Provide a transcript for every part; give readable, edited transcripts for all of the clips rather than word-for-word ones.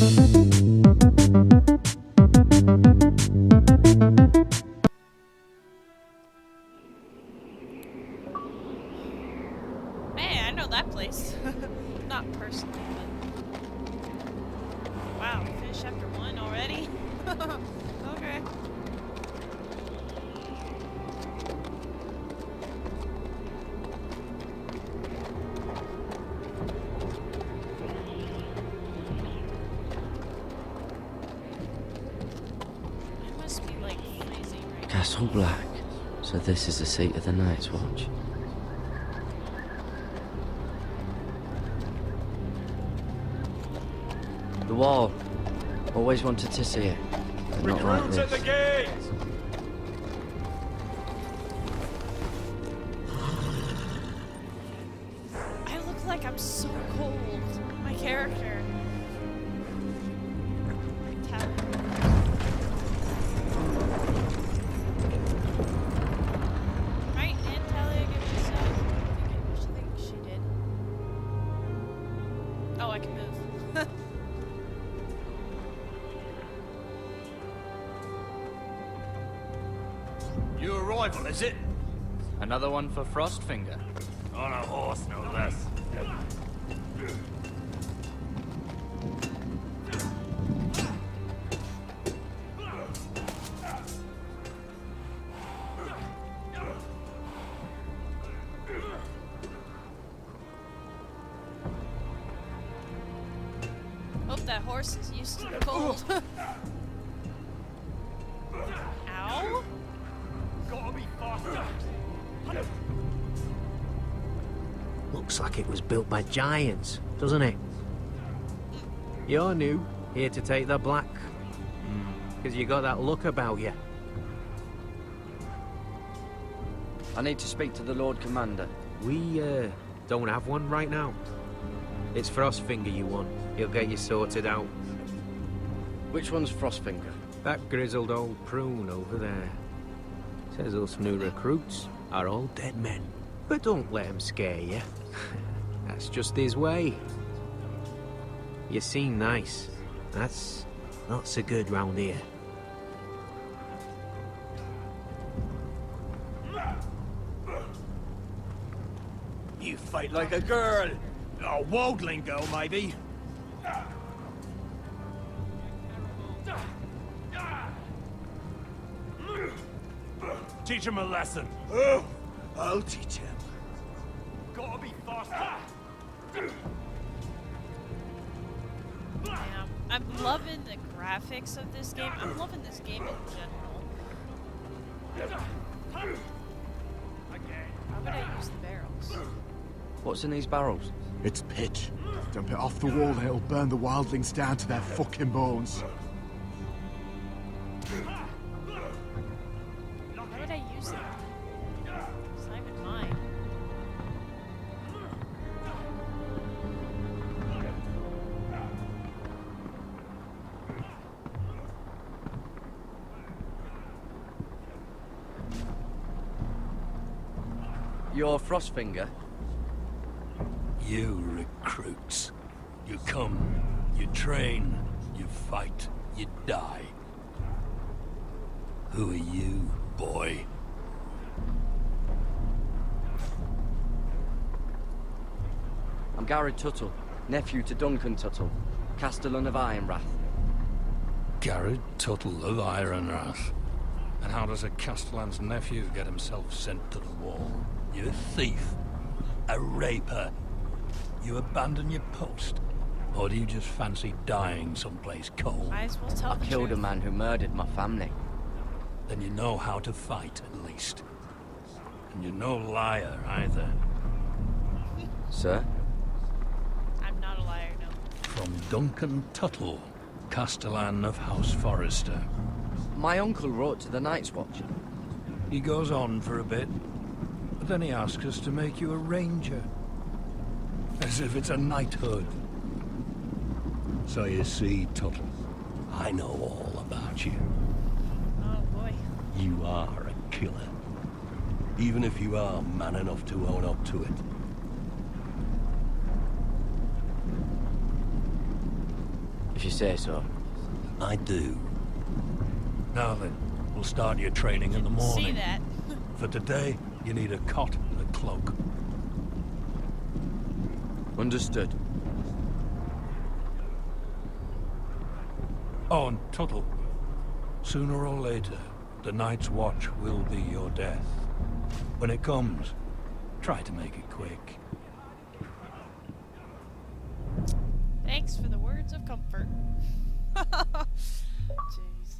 Man, I know that place. Not personally, but... Wow, we finished chapter 1 already? Okay. It must be like freezing right now. Castle Black. So this is the seat of the Night's Watch. The wall. Always wanted to see it, but not like Recruits at the this. gate! I look like I'm so cold. My character. Right, Aunt Talia give me some. What do you think she did? Oh, I can move. New arrival, is it? Another one for Frostfinger. On a horse, no less. Hope that horse is used to the cold. Ow? Gotta be faster. Looks like it was built by giants, doesn't it? You're new, here to take the black. Because you got that look about you. I need to speak to the Lord Commander. We, don't have one right now. It's Frostfinger you want. He'll get you sorted out. Which one's Frostfinger? That grizzled old prune over there. Says us new recruits are all dead men. But don't let him scare you. That's just his way. You seem nice. That's not so good round here. You fight like a girl. A wildling girl, maybe. Teach him a lesson. Oh, I'll teach him. Gotta be faster. Damn. I'm loving the graphics of this game. I'm loving this game in general. How would I use the barrels? What's in these barrels? It's pitch. Dump it off the wall and it'll burn the wildlings down to their fucking bones. How would I use them? It's not even mine. You're Frostfinger? You recruits. You come, you train, you fight, you die. Who are you, boy? I'm Gary Tuttle, nephew to Duncan Tuttle, Castellan of Ironrath. Garrett Tuttle of Ironrath. And how does a Castellan's nephew get himself sent to the wall? You a thief? A raper? You abandon your post? Or do you just fancy dying someplace cold? Might as well tell I the killed a truth. man who murdered my family. Then you know how to fight, at least. And you're no liar, either. Sir? I'm not a liar, no. From Duncan Tuttle, Castellan of House Forrester. My uncle wrote to the Night's Watch. He goes on for a bit, but then he asks us to make you a ranger. As if it's a knighthood. So you see, Tuttle, I know all about you. Oh boy. You are a killer. Even if you are man enough to own up to it. If you say so. I do. Now then, we'll start your training in the See morning. that? For today, you need a cot and a cloak. Understood. Oh, and Tuttle. Sooner or later, the Night's Watch will be your death. When it comes, try to make it quick. Thanks for the words of comfort. Jeez.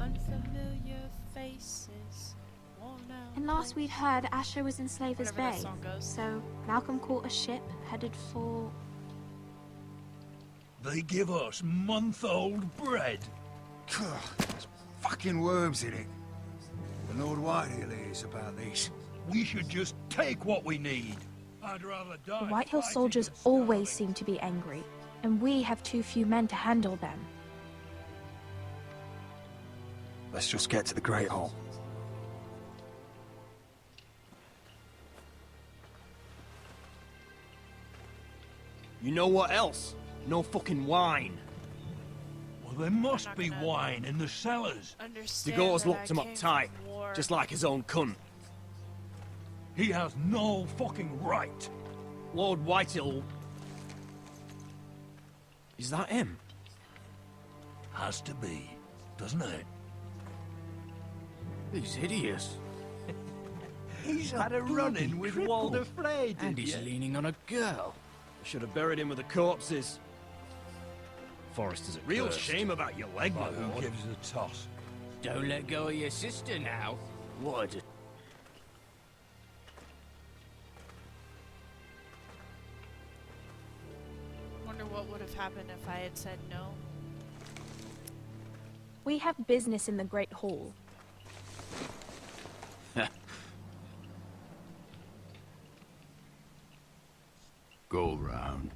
Unfamiliar faces. Worn out And last we'd heard Asher was in Slaver's Whatever that Bay. song goes. So Malcolm caught a ship headed for... They give us month-old bread. There's fucking worms in it. The Lord Whitehill is about this. We should just take what we need. I'd rather die. The Whitehill fighting soldiers than always starving. seem to be angry, and we have too few men to handle them. Let's just get to the Great Hall. You know what else? No fucking wine. Well, there must not be gonna- wine in the cellars. Understand Degau's that locked I him up came tight, from war. just like his own cunt. He has no fucking right. Lord Whitehill... Is that him? Has to be, doesn't it? He's hideous. He's had a run-in with Walder Frey, And he's leaning on a girl. I should have buried him with the corpses. Forrester's a Real shame about your leg, my Who lord. gives a toss? Don't let go of your sister now. What a... Wonder what would have happened if I had said no. We have business in the Great Hall. Go round.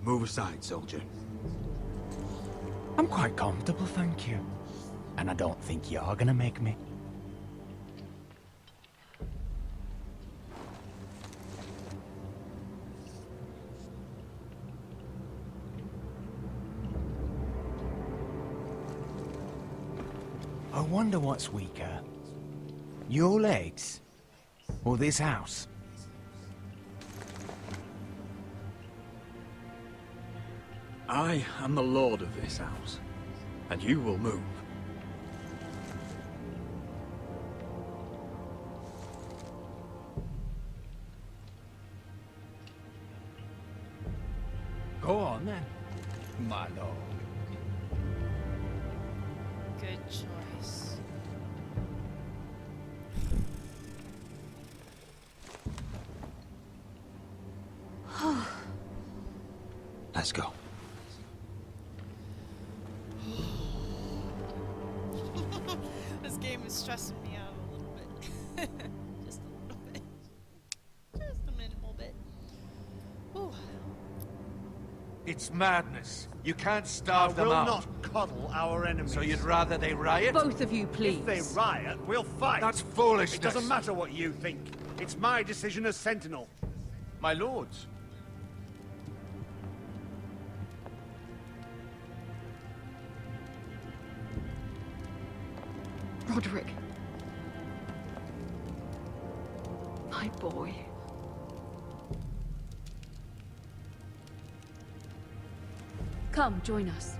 Move aside, soldier. I'm quite comfortable, thank you. And I don't think you're gonna make me. I wonder what's weaker. Your legs? Or this house? I am the lord of this house, and you will move. Go on then, my lord. Good choice. Let's go. This game is stressing me out a little bit. Just a little bit. Just a minimal bit. Ooh. It's madness. You can't starve them out. We'll not coddle our enemies. So you'd rather they riot? Both of you, please. If they riot, we'll fight. That's foolishness. It doesn't matter what you think. It's my decision as Sentinel. My lords. Roderick. My boy. Come, join us.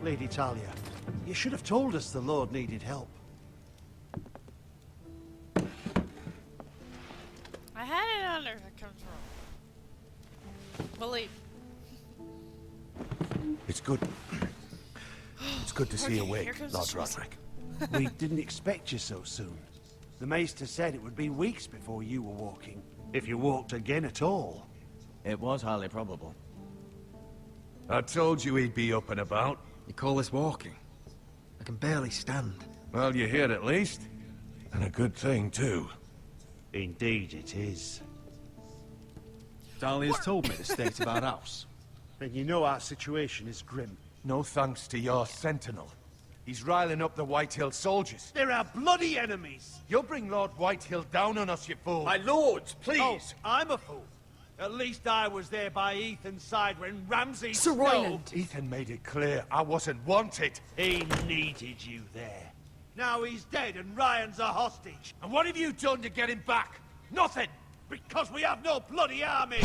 Lady Talia, you should have told us the Lord needed help. I had it under control. Believe. It's good. It's good to see you Okay, awake, here comes the Lord stress. Roderick. We didn't expect you so soon. The Maester said it would be weeks before you were walking, if you walked again at all. It was highly probable. I told you he'd be up and about. You call this walking? I can barely stand. Well, you're here at least. And a good thing, too. Indeed it is. Dahlia's told me the state of our house. Then you know our situation is grim. No thanks to your sentinel. He's riling up the Whitehill soldiers. They're our bloody enemies. You'll bring Lord Whitehill down on us, you fool. My lords, please! Oh, I'm a fool. At least I was there by Ethan's side when Ramsay... Sir Royland! Ethan made it clear I wasn't wanted. He needed you there. Now he's dead and Ryan's a hostage. And what have you done to get him back? Nothing! Because we have no bloody army!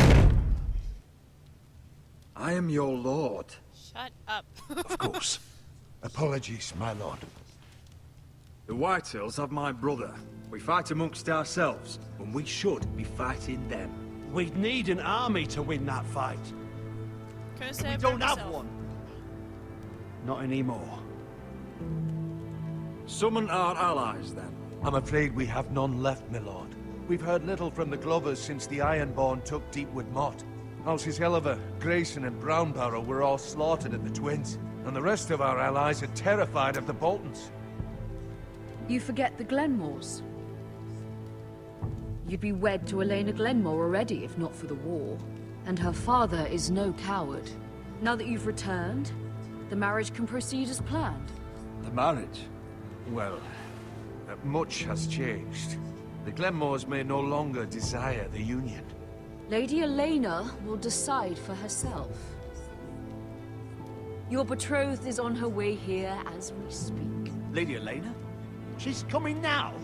I am your lord. Shut up. Of course. Apologies, my lord. The Whitehills have my brother. We fight amongst ourselves, when we should be fighting them. We'd need an army to win that fight. Couldn't say We it don't better have myself. one. Not anymore. Summon our allies, then. I'm afraid we have none left, my lord. We've heard little from the Glovers since the Ironborn took Deepwood Motte. Houses Helliver, Grayson and Brownbarrow were all slaughtered at the Twins, and the rest of our allies are terrified of the Boltons. You forget the Glenmores. You'd be wed to Elena Glenmore already, if not for the war. And her father is no coward. Now that you've returned, the marriage can proceed as planned. The marriage? Well, much has changed. The Glenmores may no longer desire the union. Lady Elena will decide for herself. Your betrothed is on her way here as we speak. Lady Elena? She's coming now?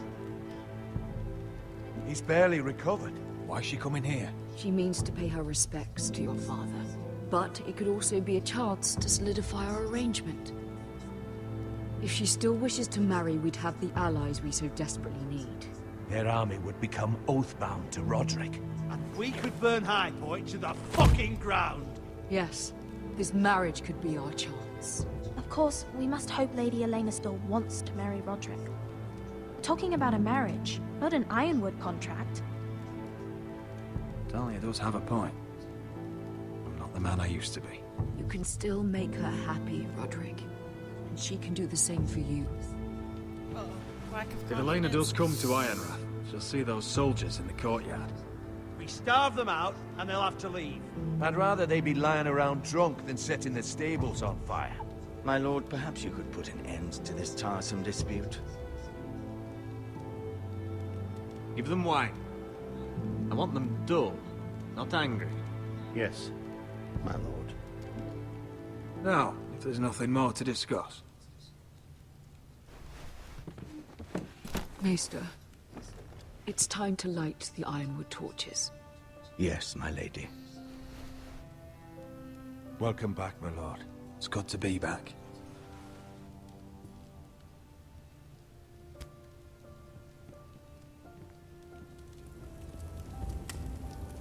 He's barely recovered. Why is she coming here? She means to pay her respects to your father. But it could also be a chance to solidify our arrangement. If she still wishes to marry, we'd have the allies we so desperately need. Their army would become oath-bound to Roderick. And we could burn High Point to the fucking ground! Yes, this marriage could be our chance. Of course, we must hope Lady Elena still wants to marry Roderick. We're talking about a marriage, not an Ironwood contract. Talia does have a point. I'm not the man I used to be. You can still make her happy, Roderick. And she can do the same for you. Uh-oh. Lack of If Elena does confidence. come to Ironrath, she'll see those soldiers in the courtyard. We starve them out, and they'll have to leave. I'd rather they be lying around drunk than setting the stables on fire. My lord, perhaps you could put an end to this tiresome dispute. Give them wine. I want them dull, not angry. Yes, my lord. Now, if there's nothing more to discuss. Maester, it's time to light the Ironwood torches. Yes, my lady. Welcome back, my lord. It's good to be back.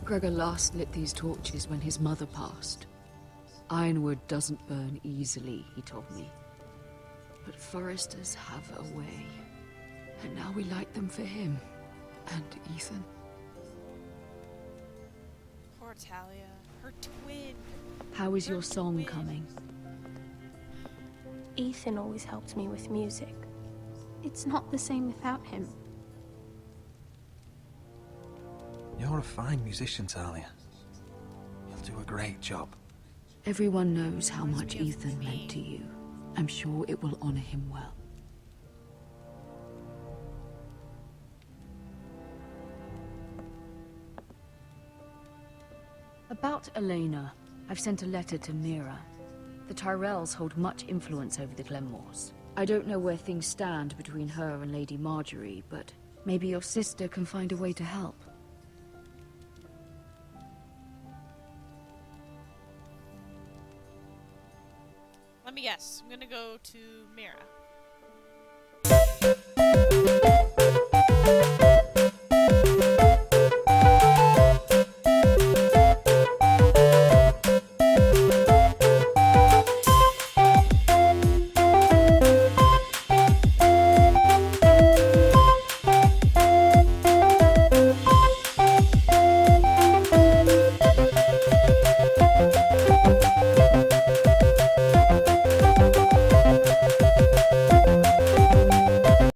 Gregor last lit these torches when his mother passed. Ironwood doesn't burn easily, he told me. But foresters have a way. And now we light them for him. And Ethan. Poor Talia. Her twin. How is your song coming? Ethan always helped me with music. It's not the same without him. You're a fine musician, Talia. You'll do a great job. Everyone knows how much Ethan meant to you. I'm sure it will honor him well. About Elena, I've sent a letter to Mira. The Tyrells hold much influence over the Glenmores. I don't know where things stand between her and Lady Marjorie, but maybe your sister can find a way to help. Let me guess. I'm gonna go to Mira.